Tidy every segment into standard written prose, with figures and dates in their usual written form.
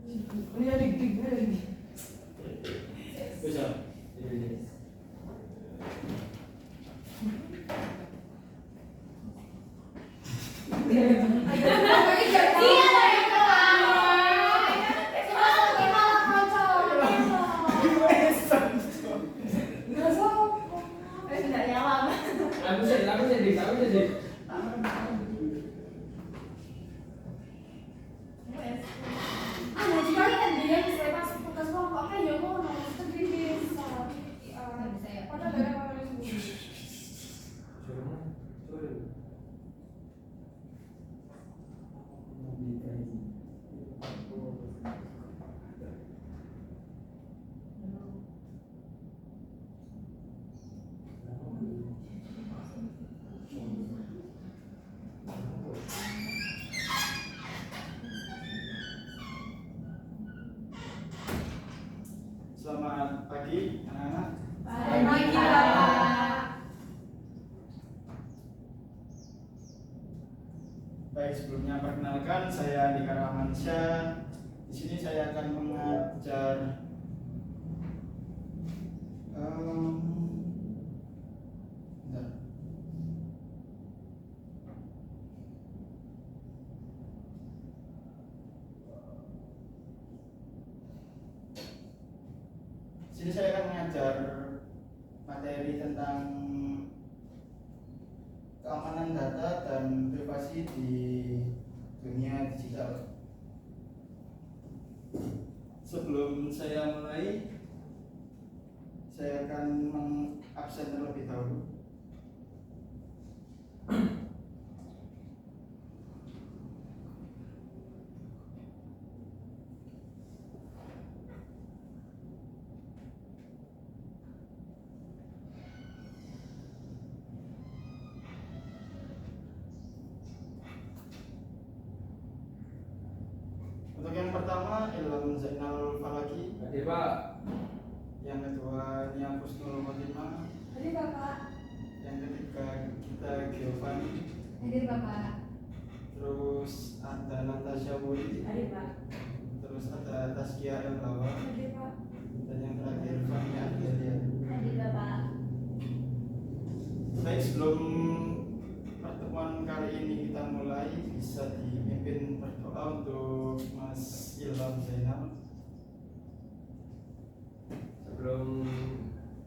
Ini dik. Bisa. Ini. Aku jadi. Selamat pagi anak-anak. Pagi, Bapak. Baik, sebelumnya perkenalkan, saya Andika Rahmansyah. Di sini saya akan mengajar bentar. Di sini saya akan mengajar materi tentang keamanan data dan privasi di dunia digital. Sebelum saya mulai, saya akan mengabsen terlebih dahulu. Untuk yang pertama, Ilham Zainal Falaki. Hadir, Pak. Yang kedua, Nia Husnul Khotimah. Hadir, Bapak. Yang ketiga, Gita Giovanni. Hadir, Bapak. Terus ada Natasha Wuri. Hadir, Pak. Terus ada Taskia Elhawa. Hadir, Pak. Dan yang terakhir, Fania Adelia. Hadir, Bapak. Baik, sebelum pertemuan kali ini kita mulai, bisa dipimpin berdoa untuk Mas Ilham Zainal. Sebelum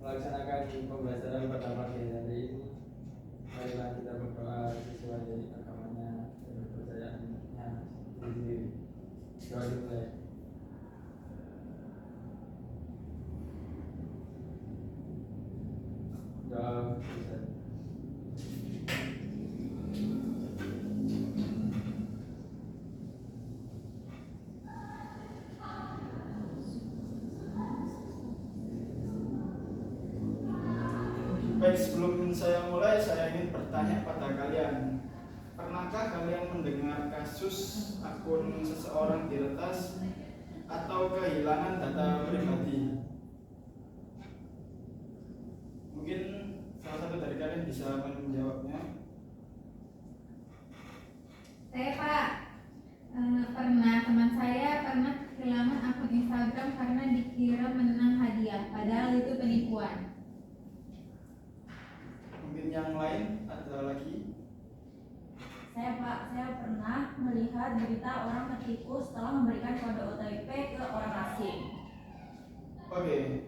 melaksanakan pembelajaran pada pagi hari ini, marilah kita berdoa sesuai dari agamanya dan kepercayaannya sendiri. Doa dimulai. Doa bisa. Baik, sebelum saya mulai, saya ingin bertanya pada kalian. Pernahkah kalian mendengar kasus akun seseorang diretas atau kehilangan data pribadi? Mungkin salah satu dari kalian bisa menjawabnya. Saya, Pak, pernah teman saya pernah kehilangan akun Instagram karena dikira menang hadiah, padahal itu penipuan. Mungkin yang lain ada lagi? Saya, Pak, saya pernah melihat berita orang tertipu setelah memberikan kode OTP ke orang asing. Oke,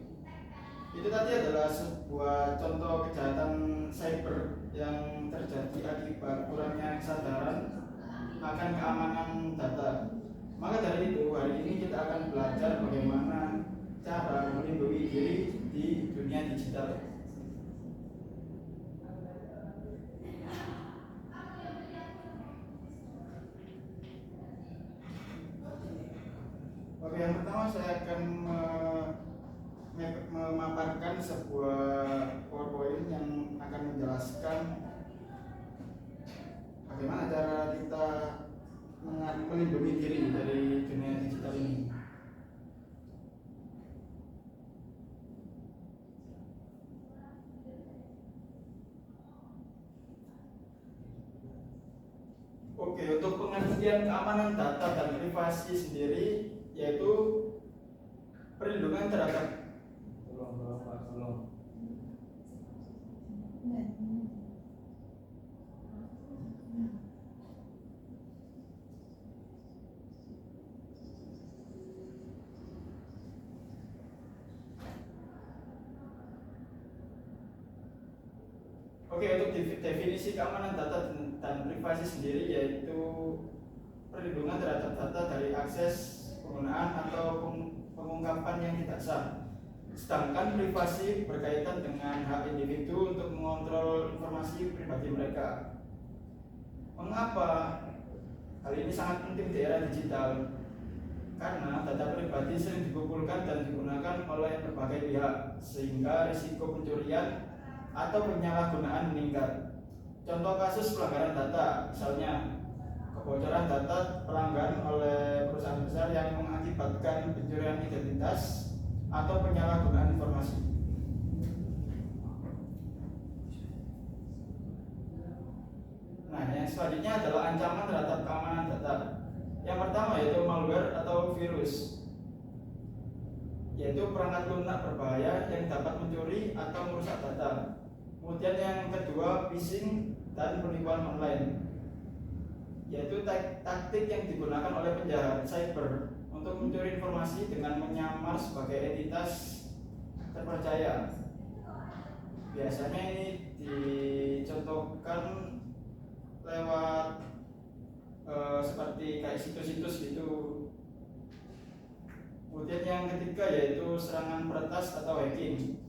itu tadi adalah sebuah contoh kejahatan cyber yang terjadi akibat kurangnya kesadaran akan keamanan data. Maka dari itu, hari ini kita akan belajar bagaimana cara melindungi diri di dunia digital. Oke, yang pertama saya akan memaparkan sebuah PowerPoint yang akan menjelaskan bagaimana cara kita melindungi diri dari dunia digital ini. Oke, untuk pengertian keamanan data dan privasi sendiri, yaitu perlindungan terhadap tolong. Oke, untuk definisi keamanan data dan privasi sendiri yaitu perlindungan terhadap data dari akses, penggunaan atau pengungkapan yang tidak sah. Sedangkan privasi berkaitan dengan hak individu untuk mengontrol informasi pribadi mereka. Mengapa hal ini sangat penting di era digital? Karena data pribadi sering dikumpulkan dan digunakan oleh berbagai pihak, sehingga risiko pencurian atau penyalahgunaan meningkat. Contoh kasus pelanggaran data, misalnya kebocoran data pelanggan oleh perusahaan besar yang mengakibatkan pencurian identitas atau penyalahgunaan informasi. Nah, yang selanjutnya adalah ancaman terhadap keamanan data. Yang pertama yaitu malware atau virus, yaitu perangkat lunak berbahaya yang dapat mencuri atau merusak data. Kemudian yang kedua, phishing dan penipuan online, yaitu taktik yang digunakan oleh penjahat cyber untuk mencuri informasi dengan menyamar sebagai entitas terpercaya. Biasanya ini dicontohkan lewat seperti kayak situs-situs gitu. Kemudian yang ketiga yaitu serangan peretas atau hacking,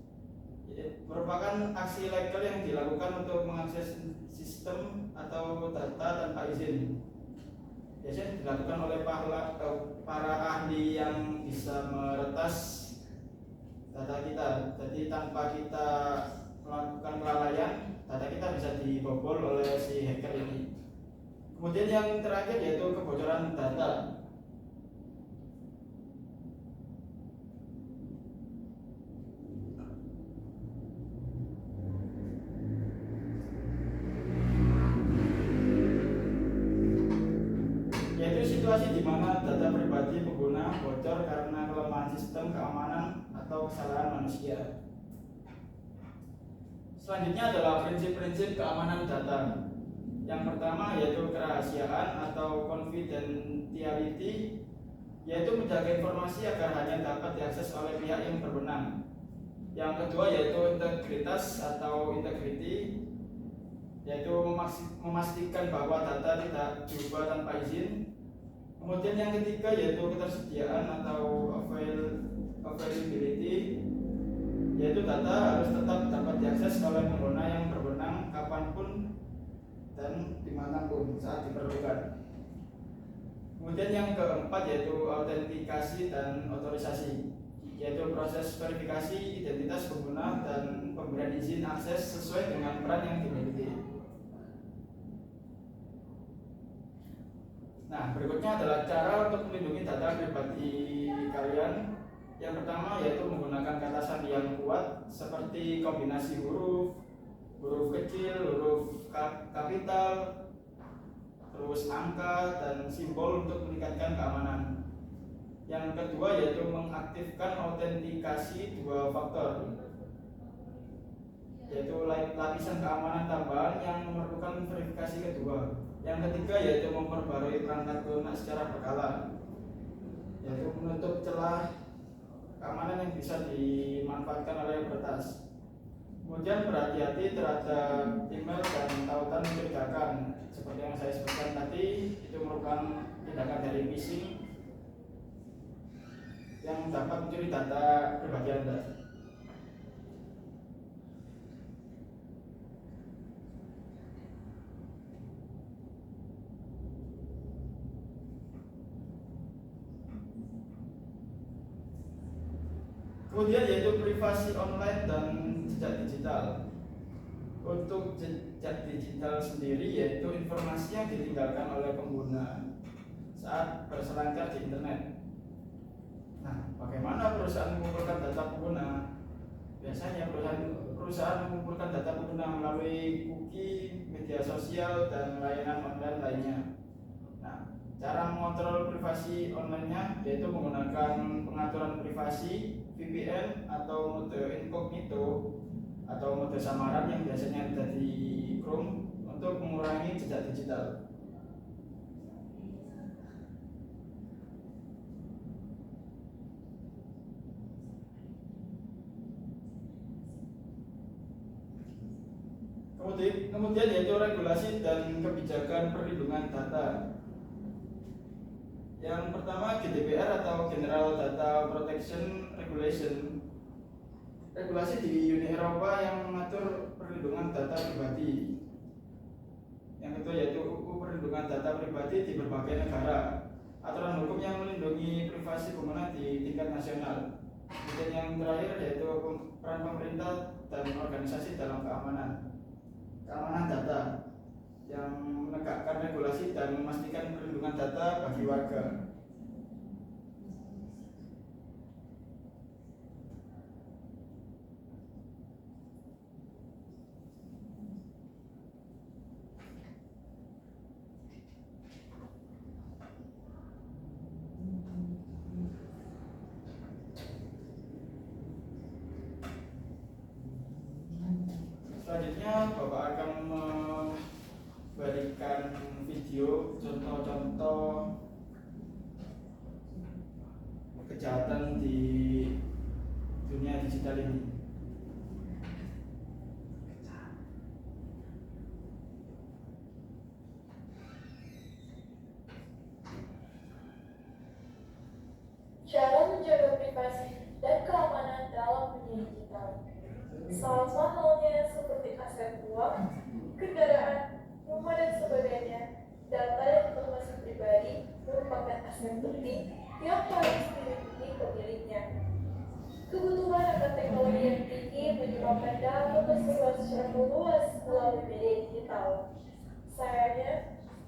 merupakan aksi ilegal yang dilakukan untuk mengakses sistem atau data tanpa izin. Biasanya dilakukan oleh para ahli yang bisa meretas data kita. Jadi tanpa kita melakukan kelalaian, data kita bisa dibobol oleh si hacker ini. Kemudian yang terakhir yaitu kebocoran data. Situasi di mana data pribadi pengguna bocor karena kelemahan sistem keamanan atau kesalahan manusia. Selanjutnya adalah prinsip-prinsip keamanan data. Yang pertama yaitu kerahasiaan atau confidentiality, yaitu menjaga informasi agar hanya dapat diakses oleh pihak yang berwenang. Yang kedua yaitu integritas atau integrity, yaitu memastikan bahwa data tidak diubah tanpa izin. Kemudian yang ketiga yaitu ketersediaan atau availability, yaitu data harus tetap dapat diakses oleh pengguna yang berwenang kapanpun dan dimanapun saat diperlukan. Kemudian yang keempat yaitu autentikasi dan otorisasi, yaitu proses verifikasi identitas pengguna dan pemberian izin akses sesuai dengan peran yang dimiliki. Nah, berikutnya adalah cara untuk melindungi data pribadi kalian. Yang pertama yaitu menggunakan kata sandi yang kuat seperti kombinasi huruf kecil, huruf kapital, terus angka dan simbol untuk meningkatkan keamanan. Yang kedua yaitu mengaktifkan autentikasi dua faktor, yaitu lapisan keamanan tambahan yang memerlukan verifikasi kedua. Yang ketiga yaitu memperbarui perangkat lunak secara berkala, yaitu menutup celah keamanan yang bisa dimanfaatkan oleh peretas. Kemudian berhati-hati terhadap email dan tautan mencurigakan, seperti yang saya sebutkan tadi, itu merupakan tindakan dari phishing yang dapat mencuri data pribadi Anda. Kemudian yaitu privasi online dan jejak digital. Untuk jejak digital sendiri yaitu informasi yang ditinggalkan oleh pengguna saat berselancar di internet. Nah, bagaimana perusahaan mengumpulkan data pengguna? Biasanya perusahaan mengumpulkan data pengguna melalui cookie, media sosial, dan layanan online lainnya. Nah, Cara mengontrol privasi online-nya yaitu menggunakan pengaturan privasi, VPN atau mode incognito atau mode samaran yang biasanya ada di Chrome untuk mengurangi jejak digital. Kemudian yaitu regulasi dan kebijakan perlindungan data. Yang pertama GDPR atau General Data Protection Regulation. Regulasi di Uni Eropa yang mengatur perlindungan data pribadi. Yang kedua yaitu UU Perlindungan Data Pribadi di berbagai negara. Aturan hukum yang melindungi privasi pengguna di tingkat nasional. Dan yang terakhir yaitu peran pemerintah dan organisasi dalam keamanan data yang menegakkan regulasi dan memastikan perlindungan data bagi warga. Selanjutnya Bapak akan memberikan video contoh-contoh kejahatan di dunia digital ini. Cara menjaga privasi dan keamanan dalam dunia digital. Sama halnya seperti aset uang, kendaraan, rumah dan sebagainya, data dan informasi pribadi merupakan aset penting yang harus dilindungi pemiliknya. Kebutuhan akan teknologi yang tinggi menyebabkan data tersebar secara luas melalui media digital. Sayangnya,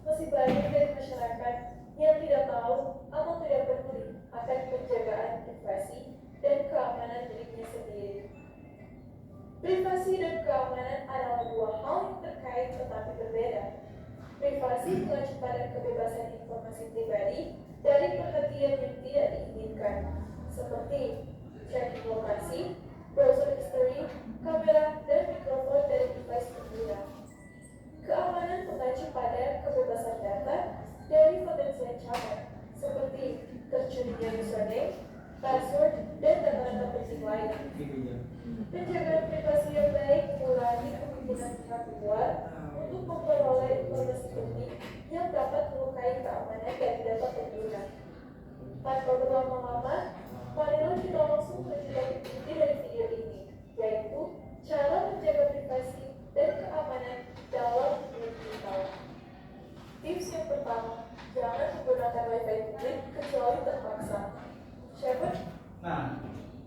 masih banyak dari masyarakat yang tidak tahu atau tidak peduli akan penjagaan privasi dan keamanan dirinya sendiri. Privasi dan keamanan adalah dua hal yang terkait tetapi berbeda. Privasi mengacu pada kebebasan informasi pribadi dari perhatian yang tidak diinginkan, seperti tracking lokasi, browser history, kamera, dan mikrofon dari device pengguna. Keamanan mengacu pada kebebasan data dari potensi ancaman, seperti tercurinya username, password, dan data-data penting lain. Penjagaan privasi yang baik mengurangi kemungkinan pihak luar untuk memperoleh informasi penting yang dapat melukai keamanan dari data pengguna. Tanpa berlama-lama, marilah kita langsung melanjutkan inti dari video ini, yaitu cara menjaga privasi dan keamanan dalam dunia digital. Tips yang pertama, jangan menggunakan wifi publik kecuali terpaksa. Siapa? Nah,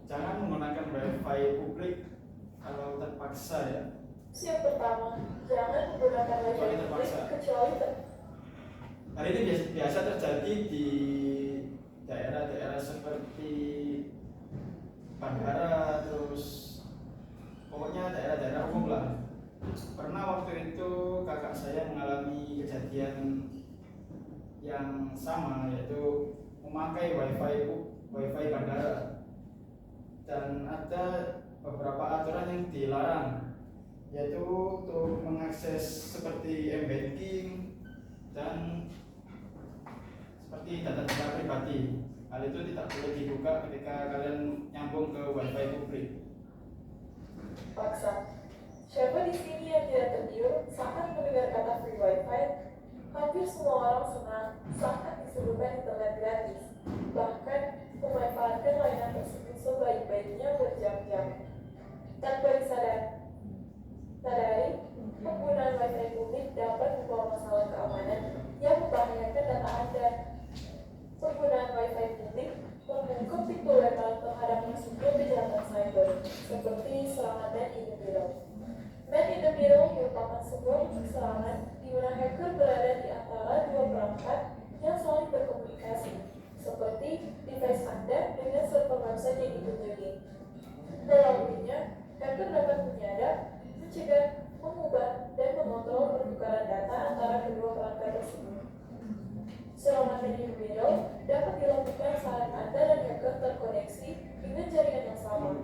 jangan menggunakan wifi publik kalau terpaksa ya. Yang pertama, jangan menggunakan wifi Kecuali publik terpaksa. kecuali terpaksa. Hal ini biasa terjadi di daerah-daerah seperti bandara, terus pokoknya daerah-daerah umum lah. Pernah waktu itu kakak saya mengalami kejadian yang sama, yaitu memakai wifi bandara, dan ada beberapa aturan yang dilarang, yaitu untuk mengakses seperti m-banking dan seperti data-data pribadi. Hal itu tidak boleh dibuka ketika kalian nyambung ke wifi publik. Paksa. Siapa di sini yang tidak tergiur saat mendengar kata free wifi? Hampir semua orang senang saat disebutkan internet gratis. Bahkan memanfaatkan layanan tersebut sebaik-baiknya berjam-jam. Tanpa disadari, penggunaan wifi publik dapat membawa masalah keamanan yang membahayakan data Anda. Penggunaan wifi publik membuka pintu lebar terhadap masuknya kejahatan cyber, seperti serangan man in the middle. Man in the middle merupakan sebuah bentuk serangan di mana hacker berada di antara dua perangkat yang saling berkomunikasi, seperti device Anda dengan server website yang dikunjungi. Melaluinya, hacker dapat menyadap, mencegah, mengubah, dan mengontrol pertukaran data antara kedua perangkat tersebut. Serangan man in the middle dapat dilakukan saat Anda dan hacker terkoneksi dengan jaringan yang sama.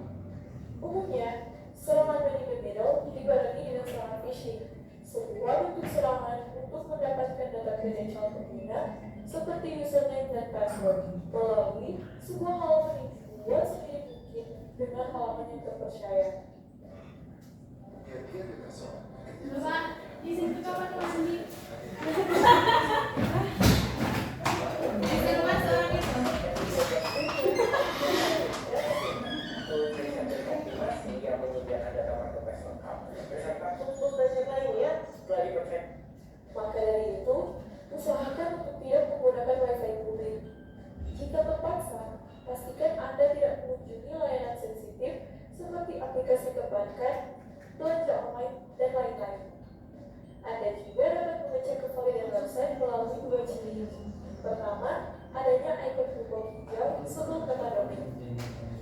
Umumnya, serangan man in the middle dibarengi dengan serangan phishing, sebuah bentuk serangan untuk mendapatkan data kredensial pengguna seperti username dan password melalui sebuah halaman yang dibuat semirip mungkin dengan halaman yang terpercaya. Bapak, di situ kapan kelas ini? Bisa kelas orang itu. Untuk belajar lainnya, maka dari itu, usahakan untuk tidak menggunakan wifi publik. Jika terpaksa, pastikan Anda tidak mengunjungi layanan sensitif seperti aplikasi perbankan, belanja online, dan lain-lain. Anda juga dapat mengecek kevalidan website melalui dua ciri. Pertama, adanya ikon gerbang hijau sebelum kata domain.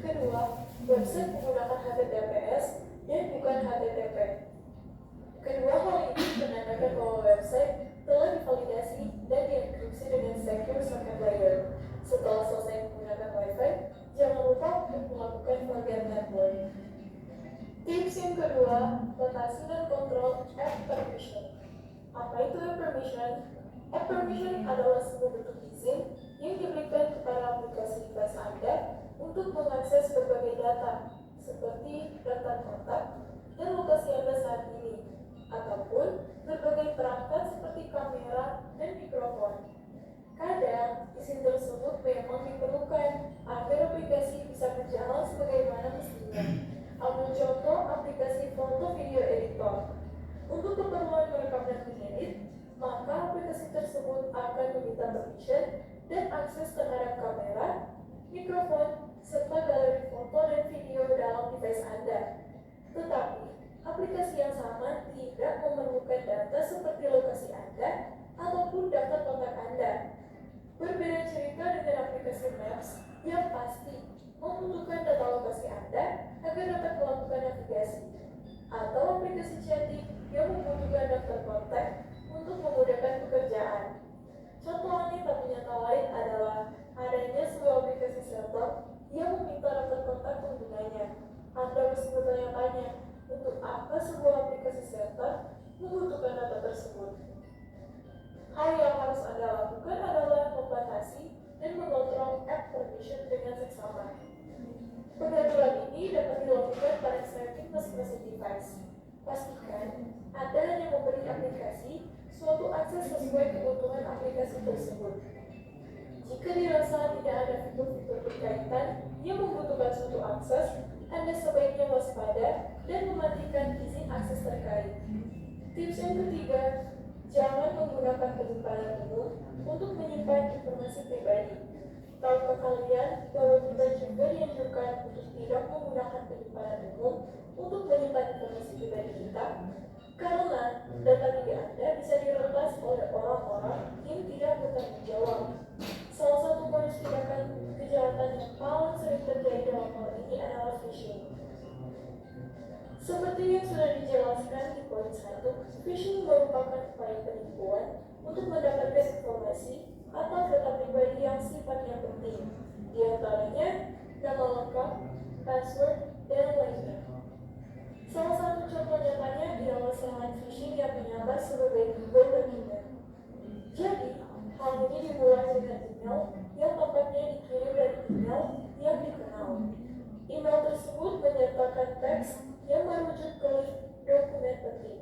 Kedua, website menggunakan HTTPS dan bukan HTTP. Kedua hal ini menandakan bahwa website telah divalidasi dan dienkripsi dengan Secure Socket Layer. Setelah selesai menggunakan Wi-Fi, jangan lupa untuk melakukan bagian network. Tips yang kedua, batasi dan kontrol app permission. Apa itu app permission? App permission adalah sebuah bentuk izin yang diberikan kepada aplikasi device Anda untuk mengakses berbagai data, seperti data kontak dan lokasi Anda saat ini, ataupun berbagai perangkat seperti kamera dan mikrofon. Kadang, izin tersebut memang diperlukan agar aplikasi bisa berjalan sebagaimana mestinya. Ambil contoh aplikasi foto video editor. Untuk keperluan merekam dan mengedit, maka aplikasi tersebut akan meminta permission dan akses terhadap kamera, mikrofon, serta galeri foto dan video dalam device Anda. Tetapi, aplikasi yang sama tidak memerlukan data seperti lokasi Anda ataupun data kontak Anda. Berbeda cerita dengan aplikasi Maps yang pasti membutuhkan data lokasi Anda agar dapat melakukan navigasi, atau aplikasi chatting yang membutuhkan daftar kontak untuk memudahkan pekerjaan. Contoh lain tak nyata lain adalah adanya sebuah aplikasi server yang meminta daftar kontak penggunanya. Anda mesti bertanya-tanya, untuk apa sebuah aplikasi server membutuhkan data tersebut? Hal yang harus Anda lakukan adalah membatasi dan mengontrol app permission dengan seksama. Pengaturan ini dapat dilakukan pada setting masing-masing device. Pastikan Anda hanya memberi aplikasi suatu akses sesuai kebutuhan aplikasi tersebut. Jika dirasa tidak ada fitur-fitur berkaitan yang membutuhkan suatu akses, Anda sebaiknya waspada dan mematikan izin akses terkait. Tips yang ketiga, jangan menggunakan penyimpanan umum untuk menyimpan informasi pribadi. Tahukah kalian bahwa kita juga dianjurkan untuk tidak menggunakan penyimpanan umum untuk menyimpan informasi pribadi kita? Karena data diri Anda bisa diretas oleh orang-orang yang tidak bertanggung jawab. Salah satu modus tindakan kejahatan yang paling sering terjadi dalam hal ini adalah phishing. Seperti yang sudah dijelaskan di poin 1, phishing merupakan upaya penipuan untuk mendapatkan informasi atau data pribadi yang sifatnya penting, di antaranya nama lengkap, password, dan lainnya. Salah satu contoh nyatanya ialah serangan phishing yang menyambar sebagai Google dan email. Jadi, hal ini dimulai dengan email yang tampaknya dikirim dari email yang dikenal. Email tersebut menyertakan teks yang merujuk ke link dokumen penting.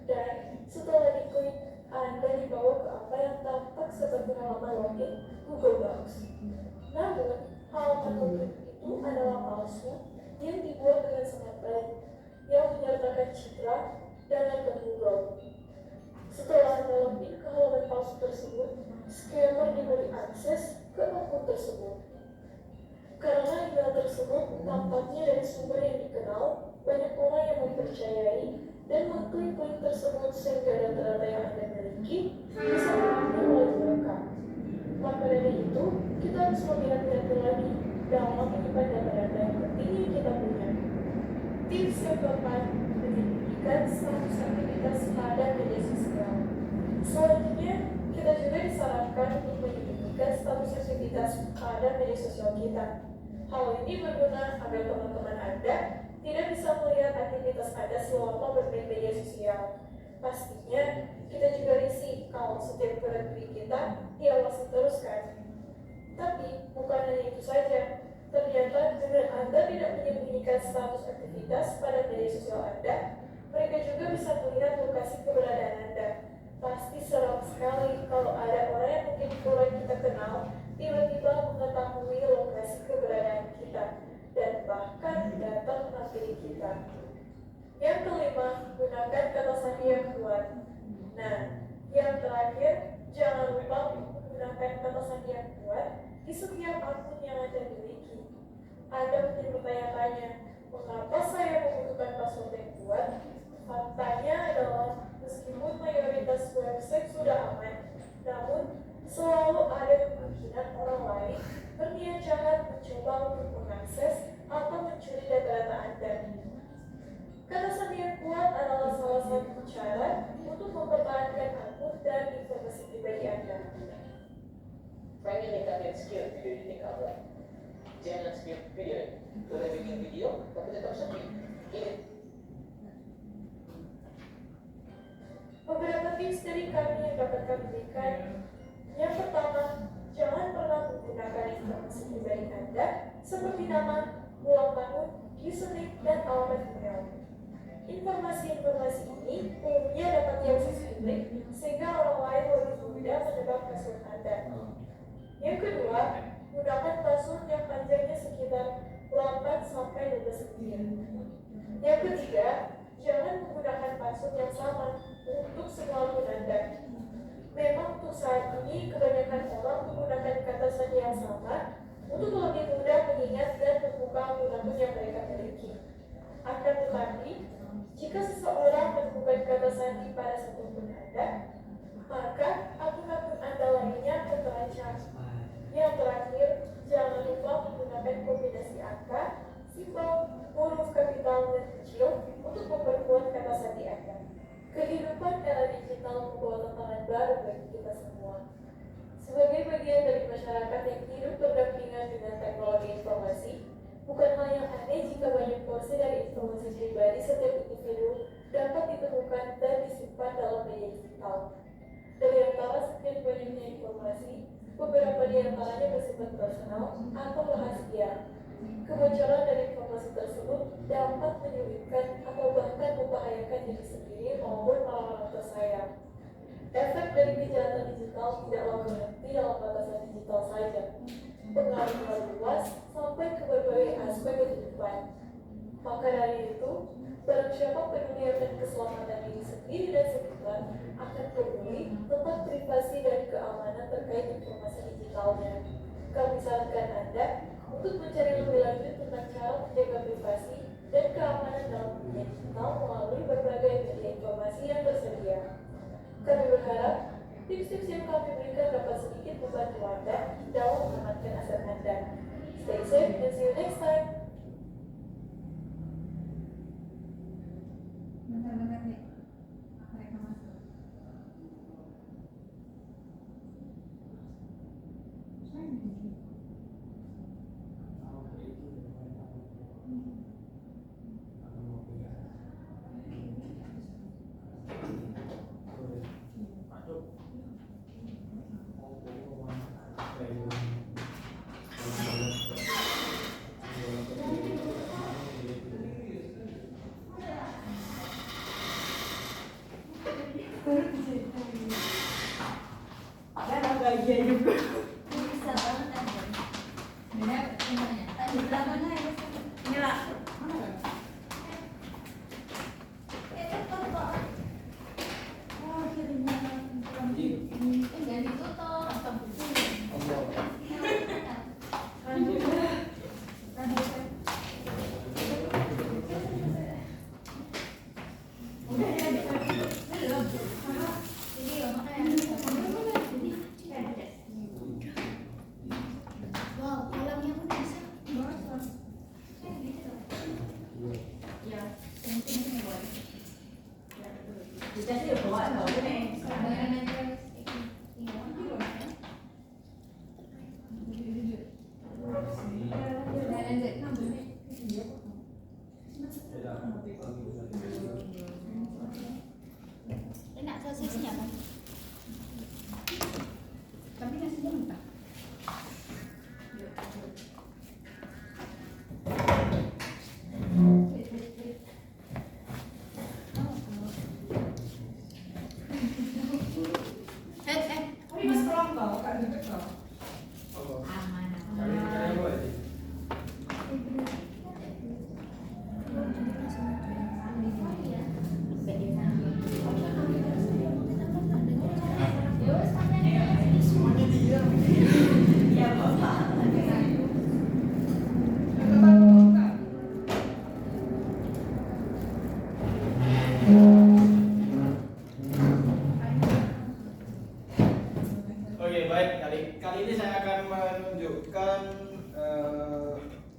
Dan setelah diklik, Anda dibawa ke apa yang tampak seperti halaman login Google Docs. Namun, halaman login itu adalah palsu yang dibuat dengan sangat baik, yang menyertakan citra dan akun Google. Setelah Anda login ke halaman palsu tersebut, scammer diberi akses ke akun tersebut. Karena email tersebut tampaknya dari sumber yang dikenal, banyak orang yang mempercayai dan mengklik link tersebut sehingga data-data yang Anda miliki bisa diambil oleh mereka. Maka dari itu, kita harus lebih hati-hati lagi dalam menyimpan data-data yang penting yang kita punya. Tips yang keempat, menyembunyikan status aktivitas pada media sosial. Selanjutnya, kita juga disarankan diarahkan untuk menyembunyikan status aktivitas pada media sosial kita. Hal ini berguna agar teman-teman Anda tidak bisa melihat aktivitas Anda selama bermain media sosial. Pastinya, kita juga risih kalau setiap gerak diri kita diawasi terus kan. Tapi, bukan hanya itu saja. Ternyata dengan Anda tidak menyembunyikan status aktivitas pada media sosial Anda, mereka juga bisa melihat lokasi keberadaan Anda. Pasti seram sekali kalau ada orang yang mungkin kurang kita kenal, tiba-tiba mengetahui lokasi keberadaan kita, dan bahkan datang menghampiri kita. Yang kelima, gunakan kata sandi yang kuat. Nah, yang terakhir, jangan lupa menggunakan kata sandi yang kuat di setiap akun yang Anda miliki. Anda mungkin bertanya-tanya, mengapa saya membutuhkan password yang kuat? Faktanya adalah, meskipun mayoritas website sudah aman, namun selalu ada kemungkinan orang lain berniat jahat mencoba untuk mengakses atau mencuri data-data Anda. Kata sandi yang kuat adalah salah satu cara untuk mempertahankan akun dan informasi pribadi Anda. Pengen ningkatin skill video editing kamu? Jangan skip video. Udah bikin video, tapi tetap sepi. Ini. Beberapa tips dari kami yang dapat kami berikan. Yang pertama, jangan pernah menggunakan informasi pribadi Anda seperti nama, ulang tahun, username, dan alamat email. Informasi-informasi ini umumnya dapat diakses publik sehingga orang lain lebih mudah menebak password Anda. Yang kedua, gunakan password yang panjangnya sekitar 8-12 digit. Yang ketiga, jangan menggunakan password yang sama untuk semua akun Anda. Memang untuk saat ini kebanyakan orang menggunakan kata sandi yang sama untuk lebih mudah mengingat dan membuka akun-akun yang mereka miliki. Akan tetapi, jika seseorang menemukan kata sandi pada satu akun Anda, maka akun-akun Anda lainnya akan terancam. Yang terakhir, jangan lupa menggunakan kombinasi angka, simbol, huruf kapital dan kecil untuk memperkuat kata sandi Anda. Kehidupan era digital membawa tantangan baru bagi kita semua. Sebagai bagian dari masyarakat yang hidup berdampingan dengan teknologi informasi, bukan hal yang aneh jika banyak porsi dari informasi pribadi setiap individu dapat ditemukan dan disimpan dalam media digital. Dari antara sekian banyaknya informasi, beberapa di antaranya bersifat personal atau rahasia. Kebocoran dari informasi tersebut dapat menyulitkan atau bahkan membahayakan diri sendiri maupun orang-orang tersayang. Efek dari kejahatan digital tidaklah berhenti dalam batasan digital saja. Pengaruhnya luas sampai ke berbagai aspek kehidupan. Maka dari itu, barang siapa peduli akan keselamatan diri sendiri dan sekitar akan peduli tentang privasi dan keamanan terkait informasi digitalnya. Kami sarankan Anda untuk mencari lebih lanjut tentang cara menjaga privasi dan keamanan dalam dunia digital melalui berbagai media informasi yang tersedia. Kami berharap tips-tips yang kami berikan dapat sedikit membantu Anda dalam mengamankan aset Anda. Stay safe and see you next time. Bentar-bentar nih, mereka masuk. Bahagia juga. Bisa banget kan? Beda semuanya. Tadi belakangnya ya. Inilah. Oh, kirinya. Enggak ditutup. Wow, kolamnya pun bisa.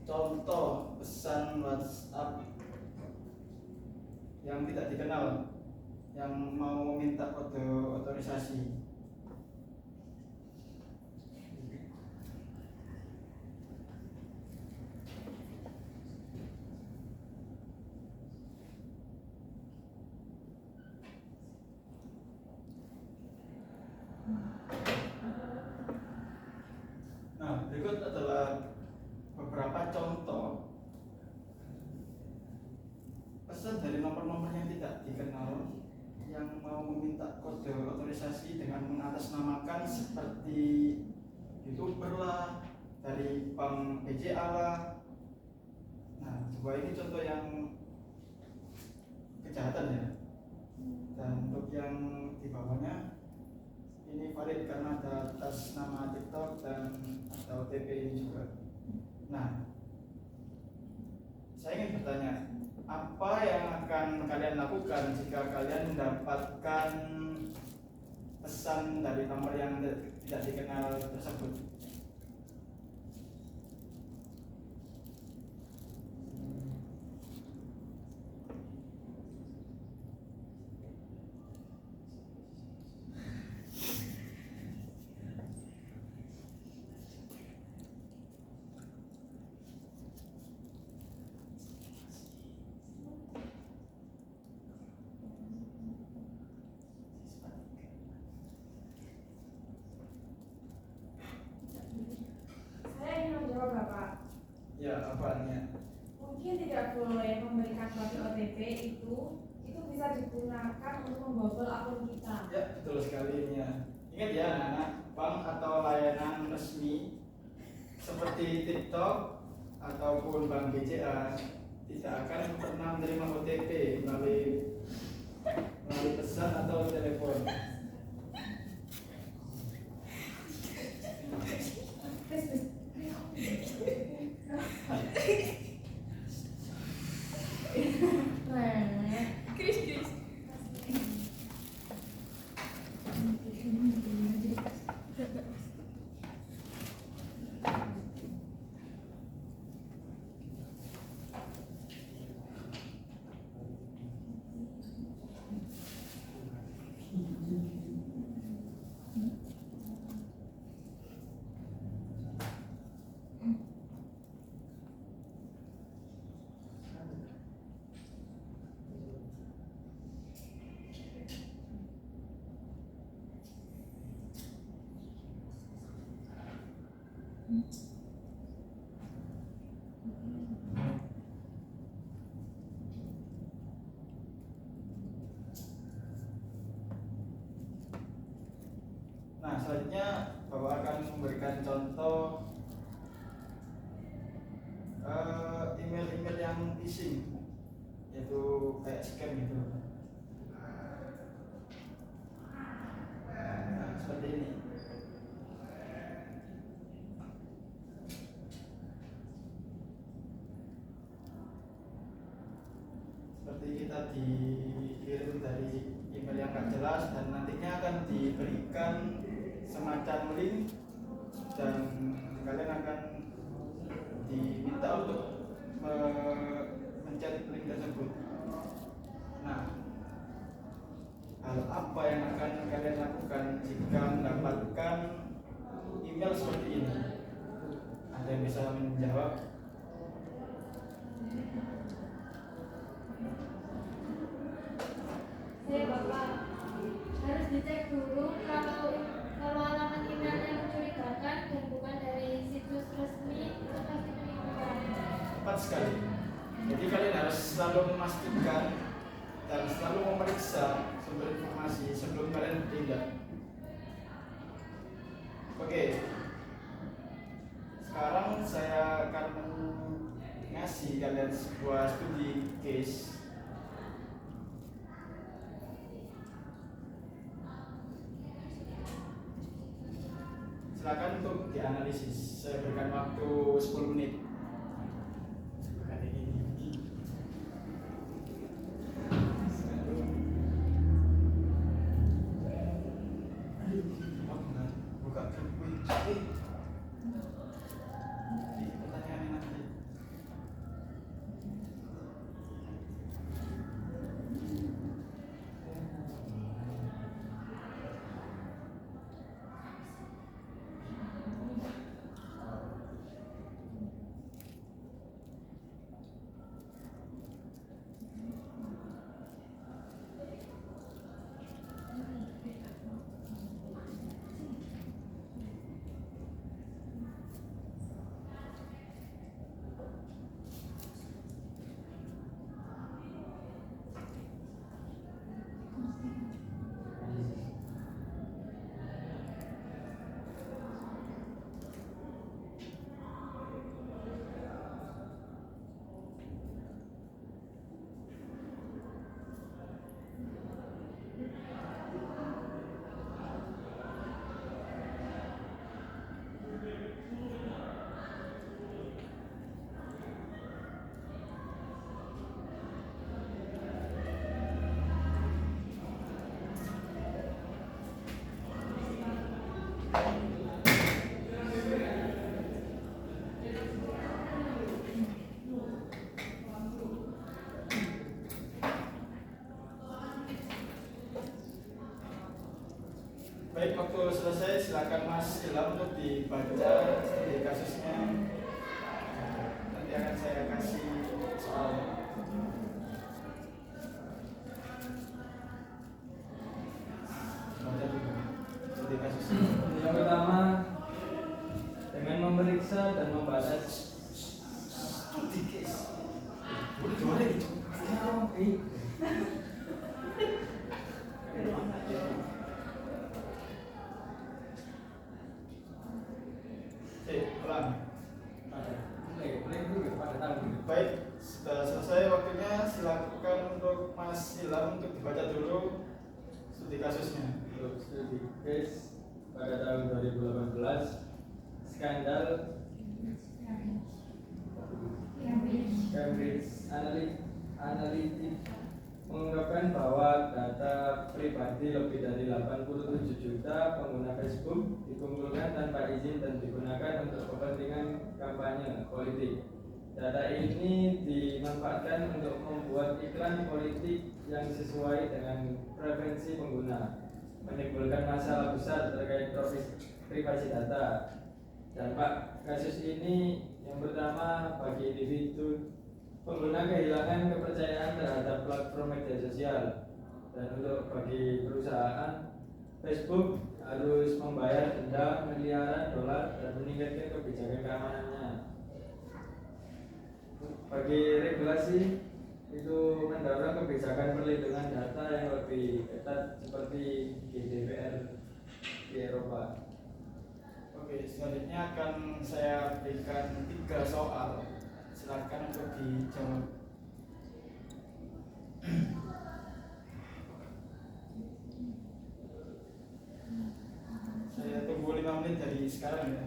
contoh pesan WhatsApp yang tidak dikenal yang mau minta kode otorisasi. Nah, berikut adalah beberapa contoh pesan dari nomor-nomor yang tidak dikenal yang mau meminta kode otorisasi dengan mengatasnamakan seperti YouTuber lah, dari bank BCA lah. Nah, coba ini contoh yang kejahatan ya. Dan untuk yang di bawahnya ini valid karena ada atas nama TikTok dan ada OTP ini juga. Nah, saya ingin bertanya, apa yang akan kalian lakukan jika kalian mendapatkan pesan dari nomor yang tidak dikenal tersebut? Saya ingin menjawab Bapak. Ya, apanya? Mungkin tidak boleh memberikan suatu OTP itu bisa digunakan untuk membobol akun kita. Ya, betul sekali ini ya. Ingat ya anak-anak, bank atau layanan resmi seperti TikTok ataupun bank BCA tidak akan pernah menerima OTP melalui pesan atau telepon. Nah, selanjutnya Bapak akan memberikan contoh email-email yang phishing, yaitu kayak scam gitu. Nah, seperti ini. Seperti kita dikirim dari email yang gak jelas dan nantinya akan diberikan semacam link dan kalian akan diminta untuk mencet link tersebut. Nah, hal apa yang akan kalian lakukan jika mendapatkan email seperti ini? Ada yang bisa menjawab? Saya Bapak harus dicek dulu kalau alamat email yang mencurigakan dan bukan dari situs resmi itu pasti penipuan. Tepat sekali. Jadi kalian harus selalu memastikan dan selalu memeriksa sumber informasi sebelum kalian bertindak. Oke. Sekarang saya akan ngasih kalian sebuah studi case. Silakan untuk dianalisis. Saya berikan waktu 10 menit. Buka selesai, silakan Mas Ilham untuk dibaca di kasusnya. Nanti akan saya kasih soal. Baca dulu di kasusnya. Yang pertama, dengan memeriksa dan membatas Studi case. Udah gimana gitu? Ulang. Baik, sudah selesai waktunya. Silakan untuk Mas Ilham untuk dibaca dulu studi kasusnya. Untuk studi case pada tahun 2018, skandal Cambridge Analytica mengungkapkan bahwa data pribadi lebih dari 87 juta pengguna Facebook dikumpulkan tanpa izin dan digunakan untuk kepentingan kampanye politik. Data ini dimanfaatkan untuk membuat iklan politik yang sesuai dengan preferensi pengguna, menimbulkan masalah besar terkait privasi data. Dampak kasus ini yang pertama, bagi individu pengguna kehilangan kepercayaan terhadap platform media sosial, dan untuk bagi perusahaan, Facebook harus membayar denda miliaran dolar dan meningkatkan kebijakan keamanannya. Bagi regulasi, itu mendorong kebijakan perlindungan data yang lebih ketat seperti GDPR di Eropa. Oke, selanjutnya akan saya berikan 3 soal. Silakan untuk dijawab. Saya tunggu 5 menit dari sekarang ya.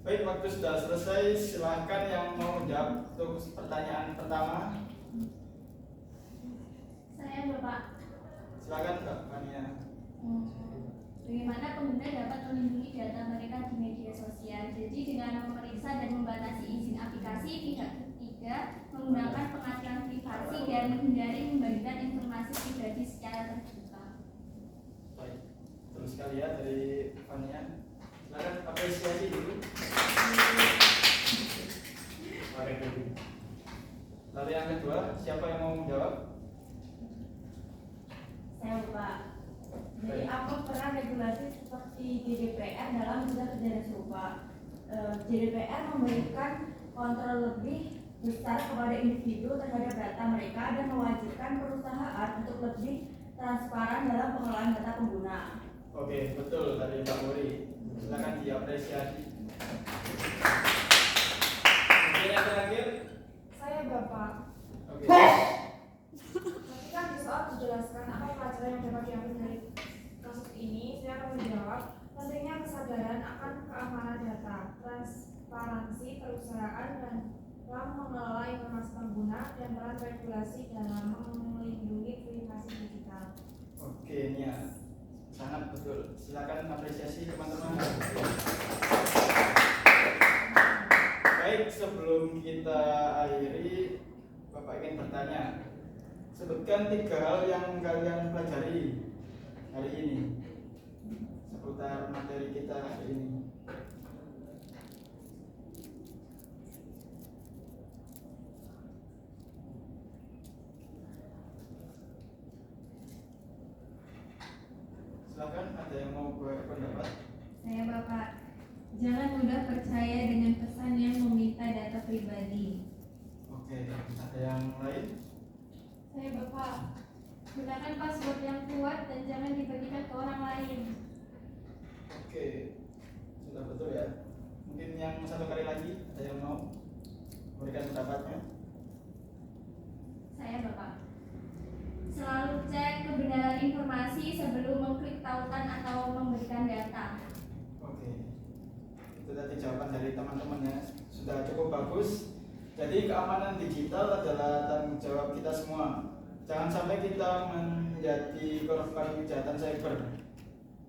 Baik, waktu sudah selesai. Silahkan yang mau menjawab untuk pertanyaan pertama. Saya Bapak. Silakan Mbak Mania. Bagaimana pengguna dapat melindungi data mereka di media sosial? Jadi dengan memeriksa dan membatasi izin aplikasi, pihak ketiga menggunakan pengaturan privasi dan menghindari membagikan informasi pribadi secara terbuka. Baik, terus sekali ya dari Mania. Silakan apresiasi dulu. Lalu yang kedua, siapa yang mau menjawab? Saya lupa. Jadi apa peran regulasi seperti GDPR dalam tindak pidana serupa? GDPR memberikan kontrol lebih besar kepada individu terhadap data mereka dan mewajibkan perusahaan untuk lebih transparan dalam pengelolaan data pengguna. Oke, betul dari Pak Muri. Silakan diapresiasi. Oke, yang terakhir. Saya Bapak. Oke. Ketika di soal dijelaskan apa pelajaran yang dapat diambil dari kasus ini, saya akan menjawab pentingnya kesadaran akan keamanan data, transparansi perusahaan dan dalam mengelola informasi pengguna, dan peran regulasi dalam melindungi privasi digital. Oke, ini ya sangat betul. Silakan apresiasi teman-teman. Baik, sebelum kita akhiri, Bapak ingin bertanya. Sebutkan 3 hal yang kalian pelajari hari ini seputar materi kita hari ini. Silakan, ada yang mau berpendapat? Saya Bapak. Jangan mudah percaya dengan pesan yang meminta data pribadi. Oke, ada yang lain? Saya Bapak. Gunakan password yang kuat dan jangan dibagikan ke orang lain. Oke, sudah betul ya. Mungkin yang satu kali lagi ada yang mau memberikan pendapatnya. Saya Bapak. Selalu cek kebenaran informasi sebelum mengklik tautan atau memberikan data. Oke, itu tadi jawaban dari teman-temannya sudah cukup bagus. Jadi keamanan digital adalah tanggung jawab kita semua. Jangan sampai kita menjadi korban kejahatan cyber.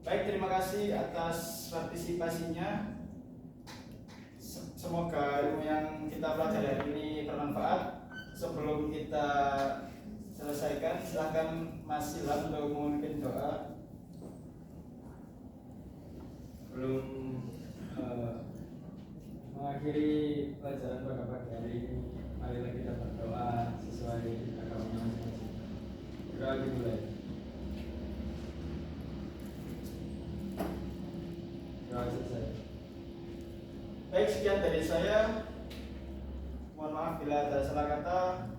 Baik, terima kasih atas partisipasinya. Semoga ilmu yang kita pelajari hari ini bermanfaat. Sebelum kita selesaikan, silahkan Mas Ilham untuk memimpin doa. Belum mengakhiri pelajaran pada pagi hari ini, marilah kita berdoa sesuai agama masing-masing. Berdoa dimulai. Doa selesai. Baik, sekian dari saya. Mohon maaf bila ada salah kata.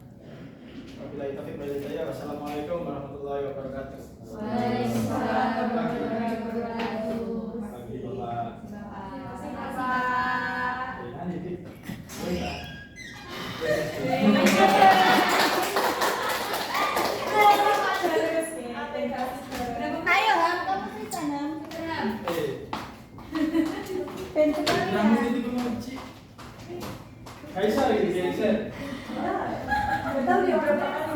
Wabillahi taufiq wal hidayah. Wassalamualaikum warahmatullahi wabarakatuh. Waalaikumsalam warahmatullahi wabarakatuh. Pagi Bapak. Terima kasih Pak. Nanti Dik. Boleh nggak? Ayo Ham, kamu cerita Ham. Rambut itu kunci. Kaisar gitu, Kaisar. Betul dia berapa kali